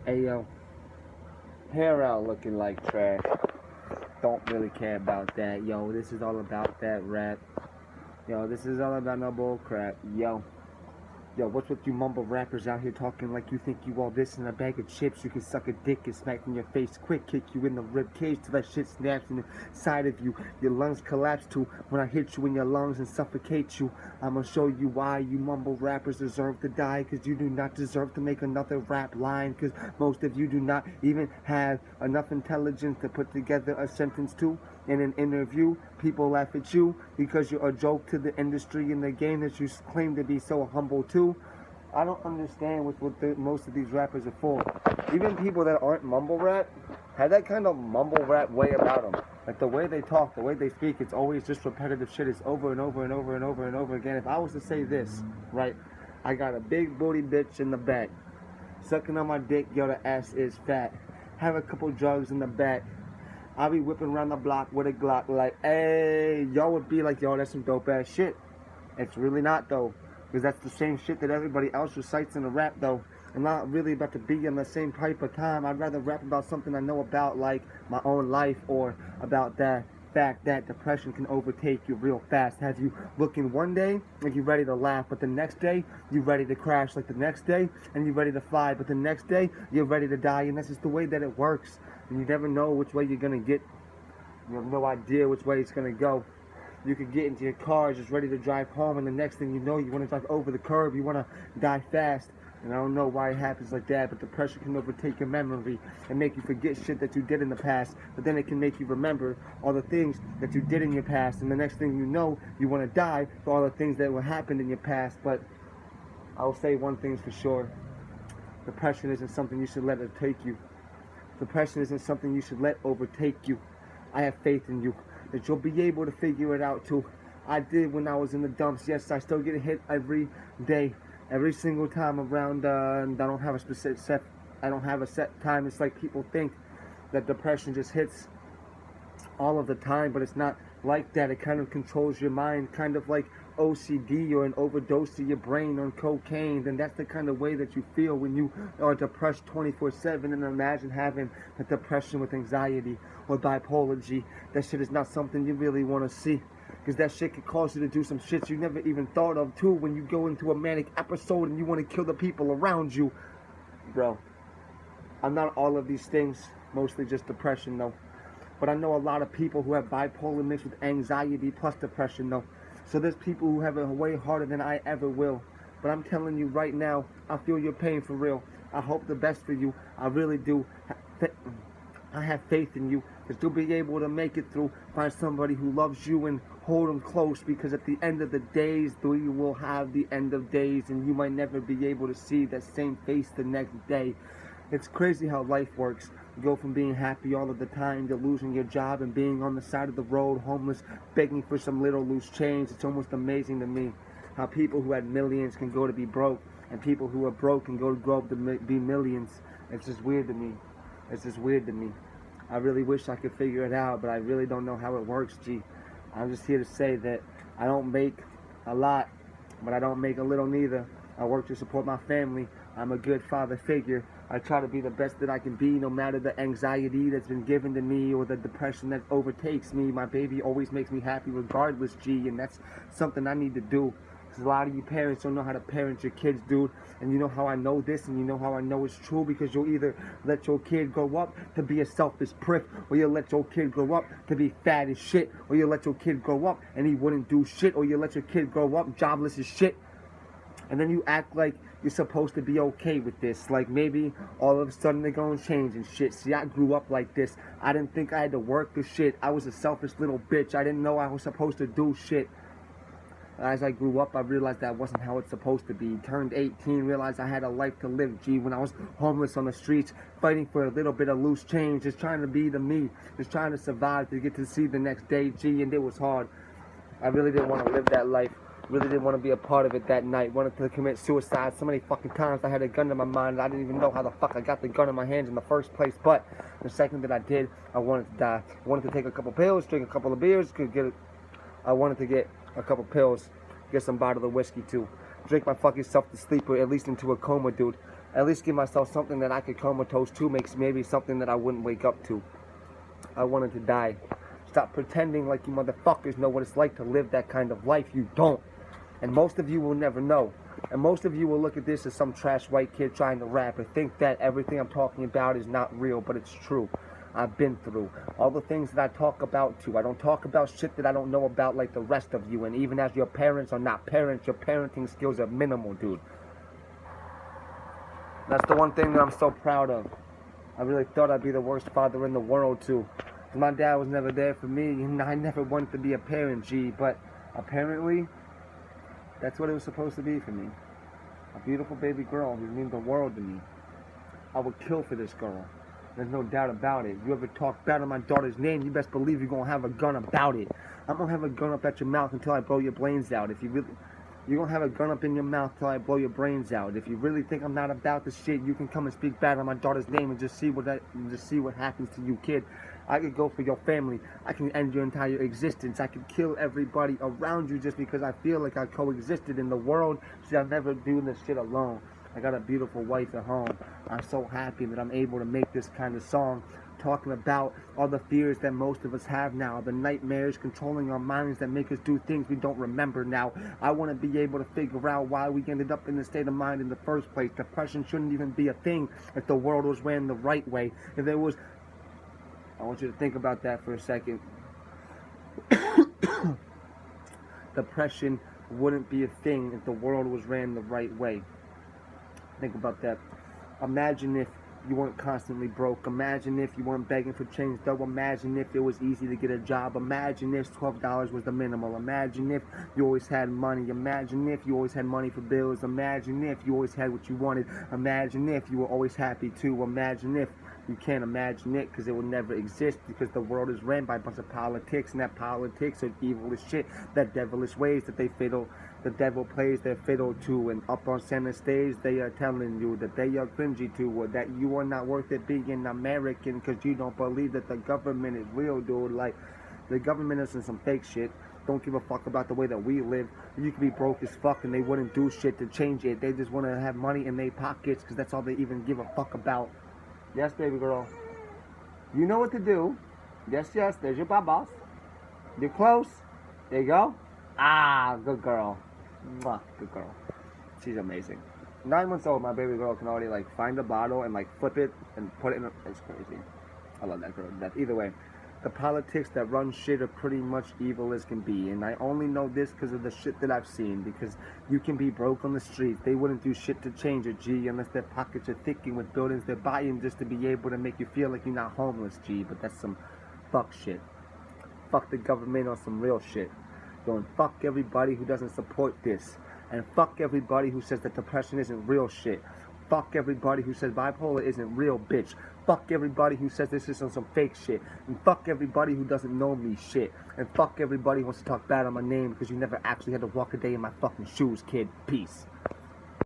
Hey yo, hair out looking like trash. Don't really care about that. Yo, this is all about that rap. Yo, this is all about no bull crap. Yo, what's with you mumble rappers out here talking like you think you all this in a bag of chips? You can suck a dick and smack in your face quick, kick you in the rib cage till that shit snaps inside of you. Your lungs collapse too when I hit you in your lungs and suffocate you. I'ma show you why you mumble rappers deserve to die, cause you do not deserve to make another rap line, cause most of you do not even have enough intelligence to put together a sentence to. In an interview, people laugh at you because you're a joke to the industry and the game that you claim to be so humble to. I don't understand what most of these rappers are for. Even people that aren't mumble rap have that kind of mumble rap way about them. Like the way they talk, the way they speak, it's always just repetitive shit. It's over and over and over and over and over again. If I was to say this, right, I got a big booty bitch in the back, sucking on my dick, yo, the ass is fat. Have a couple drugs in the back. I'll be whipping around the block with a Glock like, hey, y'all would be like, yo, that's some dope ass shit. It's really not though, because that's the same shit that everybody else recites in a rap though. I'm not really about to be in the same type of time. I'd rather rap about something I know about, like my own life, or about that fact that depression can overtake you real fast. Have you looking one day like you're ready to laugh, but the next day you're ready to crash, like the next day, and you're ready to fly, but the next day you're ready to die. And that's just the way that it works. And you never know which way you're gonna get. You have no idea which way it's gonna go. You could get into your car just ready to drive home, and the next thing you know, you want to drive over the curb. You want to die fast. And I don't know why it happens like that, but depression can overtake your memory and make you forget shit that you did in the past. But then it can make you remember all the things that you did in your past, and the next thing you know, you want to die for all the things that were happened in your past. But I'll say one thing's for sure: depression isn't something you should let it take you. Depression isn't something you should let overtake you. I have faith in you that you'll be able to figure it out too. I did when I was in the dumps. Yes, I still get hit every day, every single time around. And I don't have a set time. It's like people think that depression just hits all of the time, but it's not like that. It kind of controls your mind, kind of like OCD or an overdose to your brain on cocaine. Then that's the kind of way that you feel when you are depressed 24/7. And imagine having a depression with anxiety or bipolar G. That shit is not something you really want to see, because that shit could cause you to do some shit you never even thought of too. When you go into a manic episode and you want to kill the people around you, bro. I'm not all of these things, mostly just depression though. But I know a lot of people who have bipolar mixed with anxiety plus depression though. So there's people who have it way harder than I ever will. But I'm telling you right now, I feel your pain for real. I hope the best for you. I really do. I have faith in you, because you'll be able to make it through. Find somebody who loves you and hold them close, because at the end of the days, you will have the end of days, and you might never be able to see that same face the next day. It's crazy how life works. You go from being happy all of the time to losing your job and being on the side of the road, homeless, begging for some little loose change. It's almost amazing to me how people who had millions can go to be broke, and people who are broke can go to grow up to be millions. It's just weird to me. It's just weird to me. I really wish I could figure it out, but I really don't know how it works, G. I'm just here to say that I don't make a lot, but I don't make a little neither. I work to support my family. I'm a good father figure. I try to be the best that I can be, no matter the anxiety that's been given to me or the depression that overtakes me. My baby always makes me happy regardless, G, and that's something I need to do. Because a lot of you parents don't know how to parent your kids, dude. And you know how I know this, and you know how I know it's true, because you'll either let your kid grow up to be a selfish prick, or you'll let your kid grow up to be fat as shit, or you'll let your kid grow up and he wouldn't do shit, or you'll let your kid grow up jobless as shit. And then you act like you're supposed to be okay with this. Like maybe all of a sudden they're gonna change and shit. See, I grew up like this. I didn't think I had to work for shit. I was a selfish little bitch. I didn't know I was supposed to do shit. As I grew up, I realized that wasn't how it's supposed to be. Turned 18, realized I had a life to live, G. When I was homeless on the streets, fighting for a little bit of loose change, just trying to be the me, just trying to survive to get to see the next day, G. And it was hard. I really didn't want to live that life. Really didn't want to be a part of it that night. Wanted to commit suicide so many fucking times. I had a gun in my mind. I didn't even know how the fuck I got the gun in my hands in the first place. But the second that I did, I wanted to die. I wanted to take a couple pills, drink a couple of beers, I wanted to get a couple pills, get some bottle of whiskey too. Drink my fucking self to sleep, or at least into a coma, dude. At least give myself something that I could comatose to, makes maybe something that I wouldn't wake up to. I wanted to die. Stop pretending like you motherfuckers know what it's like to live that kind of life. You don't. And most of you will never know. And most of you will look at this as some trash white kid trying to rap and think that everything I'm talking about is not real, but it's true. I've been through all the things that I talk about too. I don't talk about shit that I don't know about like the rest of you. And even as your parents are not parents, your parenting skills are minimal, dude. That's the one thing that I'm so proud of. I really thought I'd be the worst father in the world too. My dad was never there for me, and I never wanted to be a parent, G, but apparently, that's what it was supposed to be for me. A beautiful baby girl who means the world to me. I would kill for this girl. There's no doubt about it. You ever talk bad on my daughter's name, you best believe you're gonna have a gun about it. I'm gonna have a gun up at your mouth until I blow your brains out. If you really... You're gonna have a gun up in your mouth till I blow your brains out. If you really think I'm not about this shit, you can come and speak bad on my daughter's name and just see what happens to you, kid. I could go for your family. I can end your entire existence. I could kill everybody around you just because I feel like I coexisted in the world. See, I'll never do this shit alone. I got a beautiful wife at home. I'm so happy that I'm able to make this kind of song, talking about all the fears that most of us have now, the nightmares controlling our minds that make us do things we don't remember now. I want to be able to figure out why we ended up in this state of mind in the first place. Depression shouldn't even be a thing if the world was ran the right way. If there was... I want you to think about that for a second. Depression wouldn't be a thing if the world was ran the right way. Think about that. Imagine if you weren't constantly broke. Imagine if you weren't begging for change, though. Imagine if it was easy to get a job. Imagine if $12 was the minimal. Imagine if you always had money. Imagine if you always had money for bills. Imagine if you always had what you wanted. Imagine if you were always happy too. Imagine if... You can't imagine it because it will never exist, because the world is ran by a bunch of politics, and that politics are evil as shit. That devilish ways that the devil plays their fiddle to, and up on center stage they are telling you that they are cringy to, or that you are not worth it being American because you don't believe that the government is real, dude. Like, the government is in some fake shit. Don't give a fuck about the way that we live. You could be broke as fuck and they wouldn't do shit to change it. They just want to have money in their pockets because that's all they even give a fuck about. Yes, baby girl. You know what to do. Yes, yes. There's your babas. You're close. There you go. Ah, good girl. Mwah, good girl. She's amazing. 9 months old, my baby girl can already like find a bottle and like flip it and put it in a... It's crazy. I love that girl to death. Either way, the politics that run shit are pretty much evil as can be, and I only know this because of the shit that I've seen, because you can be broke on the streets. They wouldn't do shit to change it, G, unless their pockets are thickened with buildings they're buying just to be able to make you feel like you're not homeless, G, but that's some fuck shit. Fuck the government on some real shit. Going fuck everybody who doesn't support this, and fuck everybody who says that depression isn't real shit. Fuck everybody who says bipolar isn't real, bitch. Fuck everybody who says this is on some fake shit. And fuck everybody who doesn't know me shit. And fuck everybody who wants to talk bad on my name because you never actually had to walk a day in my fucking shoes, kid. Peace.